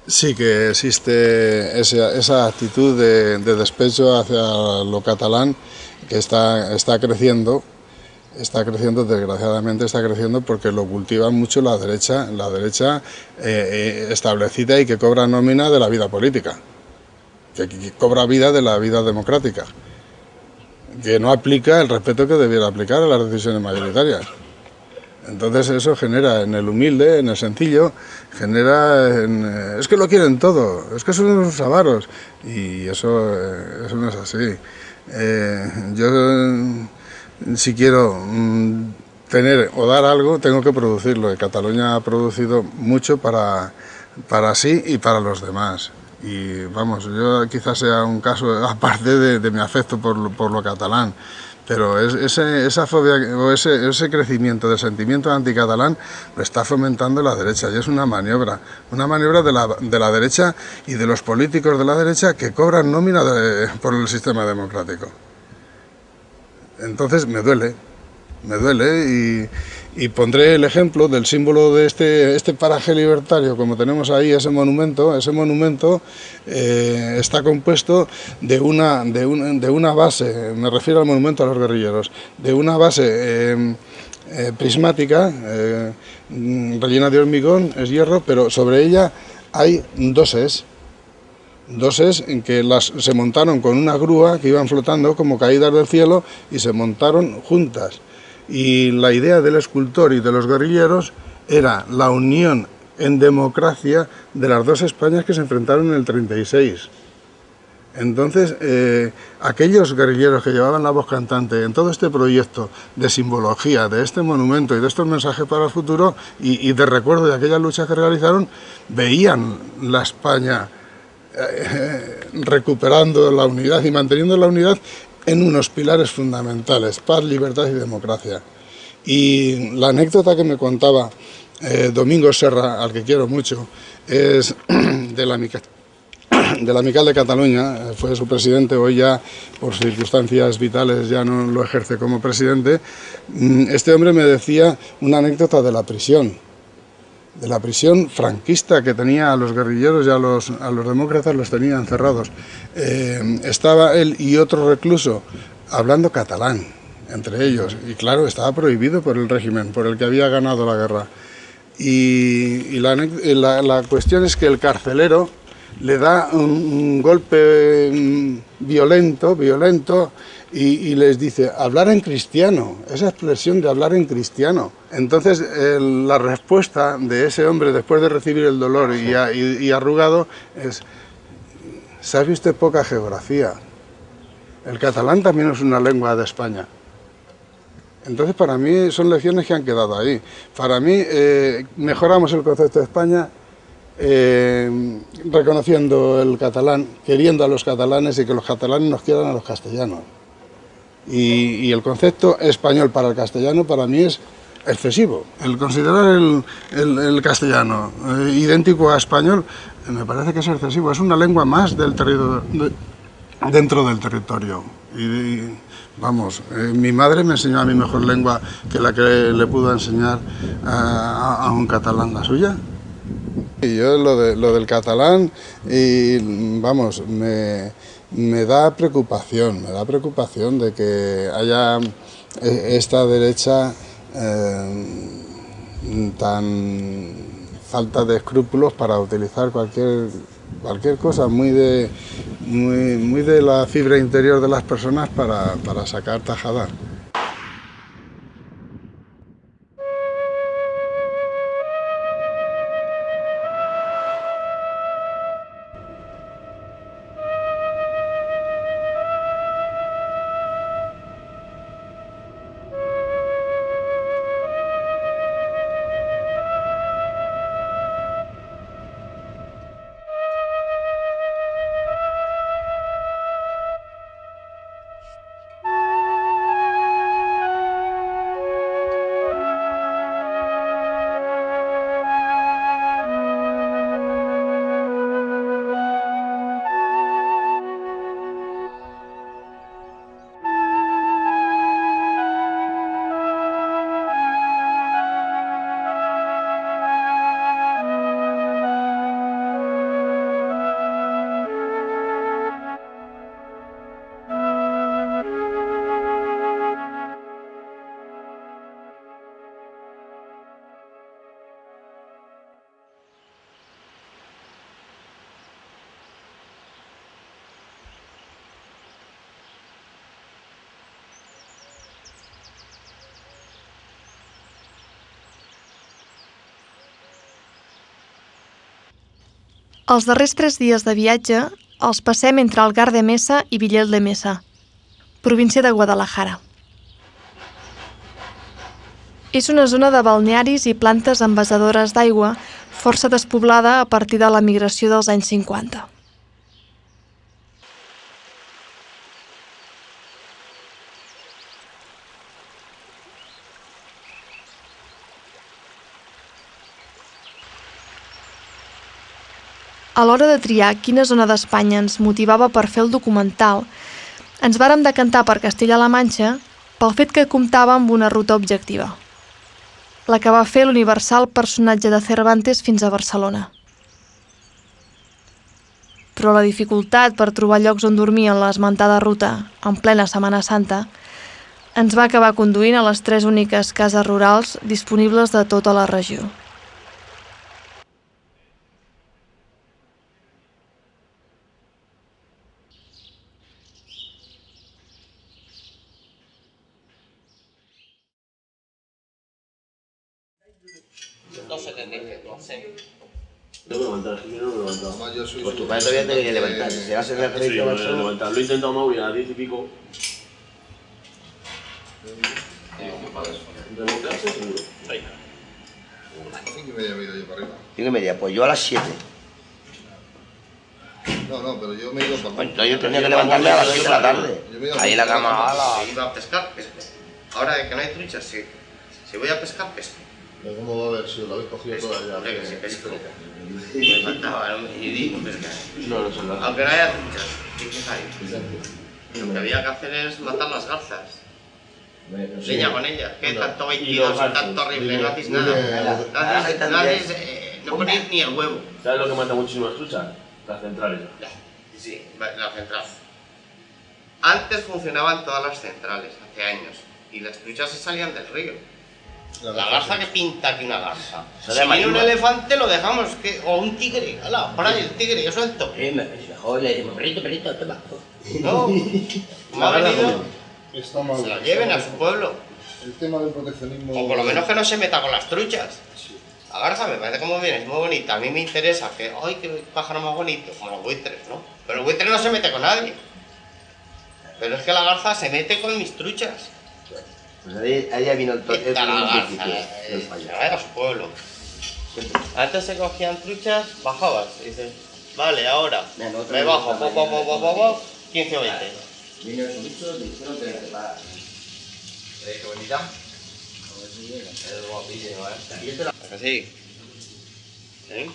Sí que existe esa actitud de despecho hacia lo catalán que está creciendo, desgraciadamente está creciendo porque lo cultiva mucho la derecha establecida y que cobra nómina de la vida política, que cobra vida de la vida democrática, que no aplica el respeto que debiera aplicar a las decisiones mayoritarias. Entonces eso genera en el humilde, en el sencillo, es que lo quieren todo, es que son unos avaros, y eso no es así. Yo si quiero tener o dar algo, tengo que producirlo, y Cataluña ha producido mucho para sí y para los demás. Y vamos, yo quizás sea un caso aparte de mi afecto por lo catalán, pero esa fobia o ese crecimiento del sentimiento anticatalán lo está fomentando la derecha, y es una maniobra de la derecha y de los políticos de la derecha que cobran nómina por el sistema democrático. Entonces me duele y pondré el ejemplo del símbolo de este paraje libertario, como tenemos ahí ese monumento. Ese monumento está compuesto de una base, me refiero al monumento a los guerrilleros, de una base prismática, rellena de hormigón, es hierro, pero sobre ella hay doses en que se montaron con una grúa que iban flotando como caídas del cielo y se montaron juntas. Y la idea del escultor y de los guerrilleros era la unión en democracia de las dos Españas que se enfrentaron en el 36. Entonces, aquellos guerrilleros que llevaban la voz cantante en todo este proyecto de simbología, de este monumento y de estos mensajes para el futuro y de recuerdo de aquellas luchas que realizaron, veían la España recuperando la unidad y manteniendo la unidad en unos pilares fundamentales: paz, libertad y democracia. Y la anécdota que me contaba Domingo Serra, al que quiero mucho, es de la Amical de Cataluña. Fue su presidente, hoy ya por circunstancias vitales ya no lo ejerce como presidente. Este hombre me decía una anécdota de la prisión franquista, que tenía a los guerrilleros y a los demócratas los tenía encerrados. Estaba él y otro recluso hablando catalán entre ellos, y claro, estaba prohibido por el régimen por el que había ganado la guerra. Y la cuestión es que el carcelero le da un golpe violento, y les dice hablar en cristiano, esa expresión de hablar en cristiano. Entonces la respuesta de ese hombre, después de recibir el dolor y arrugado, es: sabe usted poca geografía, el catalán también es una lengua de España. Entonces, para mí son lecciones que han quedado ahí. Para mí mejoramos el concepto de España reconociendo el catalán, queriendo a los catalanes y que los catalanes nos quieran a los castellanos. Y el concepto español para el castellano para mí es excesivo. El considerar el castellano idéntico a español me parece que es excesivo. Es una lengua más del dentro del territorio. Vamos, mi madre me enseñó a mi mejor lengua que la que le pudo enseñar a un catalán la suya. Y yo lo del catalán, y vamos, me da preocupación de que haya esta derecha tan falta de escrúpulos para utilizar cualquier cosa muy de la fibra interior de las personas para sacar tajada. Els darrers 3 dies de viatge els passem entre Algar de Mesa i Villel de Mesa, província de Guadalajara. És una zona de balnearis i plantes envasadores d'aigua força despoblada a partir de la migració dels anys 50. A l'hora de triar quina zona d'Espanya ens motivava per fer el documental, ens vàrem decantar per Castella-La Manxa pel fet que comptava amb una ruta objectiva, la que va fer l'universal personatge de Cervantes fins a Barcelona. Però la dificultat per trobar llocs on dormir en l'esmentada ruta, en plena Setmana Santa, ens va acabar conduint a les 3 úniques cases rurals disponibles de tota la regió. No me levantas, yo no me levanto. Pues tu padre todavía te quería levantar. Si vas a hacer la Sí, yo me voy a levantar. Lo he intentado más, voy a las 10 y pico. ¿Remontarse? Seguro. Ahí. 5:30 me he ido yo para arriba. 5:30, pues yo a las 7. No, pero yo me he ido para Pues entonces yo tenía que levantarme a las 6 de la tarde. Yo me he ido Ahí en la para cama, ala. Si iba a pescar, pesco. Ahora que no hay truchas, sí. Si voy a pescar, pesco. Pero ¿cómo va a haber si lo habéis cogido Pesco, toda ya? hombre, que sí pesco. Me faltaba, ¿no? Y digo pescar. No, no son las. Aunque no haya truchas, ¿qué hay? Lo que había que hacer es matar las garzas. Leña con ellas. ¿Qué tanto 22 y tanto horrible? No hacéis nada. No ponéis ni el huevo. ¿Sabes lo que mata muchísimas truchas? Las centrales. Sí, la central. Antes funcionaban todas las centrales, hace años. Y las truchas se salían del río. La garza que pinta aquí una garza. Eso Si de viene un marisma. elefante lo dejamos, o un tigre. ¡Hala! Por ahí el tigre, yo suelto. Mejor le decimos, perrito, toma. No, como ha venido, Está mal. se la lleven a su pueblo. El tema del proteccionismo... O por lo menos que no se meta con las truchas. La garza me parece como bien, es muy bonita. A mí me interesa que, ¡ay, qué pájaro más bonito! Como los buitres, ¿no? Pero el buitre no se mete con nadie. Pero es que la garza se mete con mis truchas. Pues ahí ya vino el Está la garza, del se fallo. vaya a su pueblo. Antes se cogían truchas, bajabas y dices, vale, ahora Mira, nosotros me nos bajo, gusta 15 o 20. Vino el bicho, dijeron que para... ¿Qué bonita? Es guapísimo, ¿eh? ¿Es que sí? ¿Sí?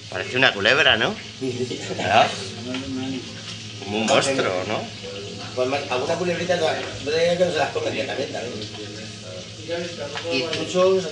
Parece una culebra, ¿no? ¿Verdad? Como un monstruo, ¿no? Pues alguna culebrita no hay que no se las comen directamente. Y truchos...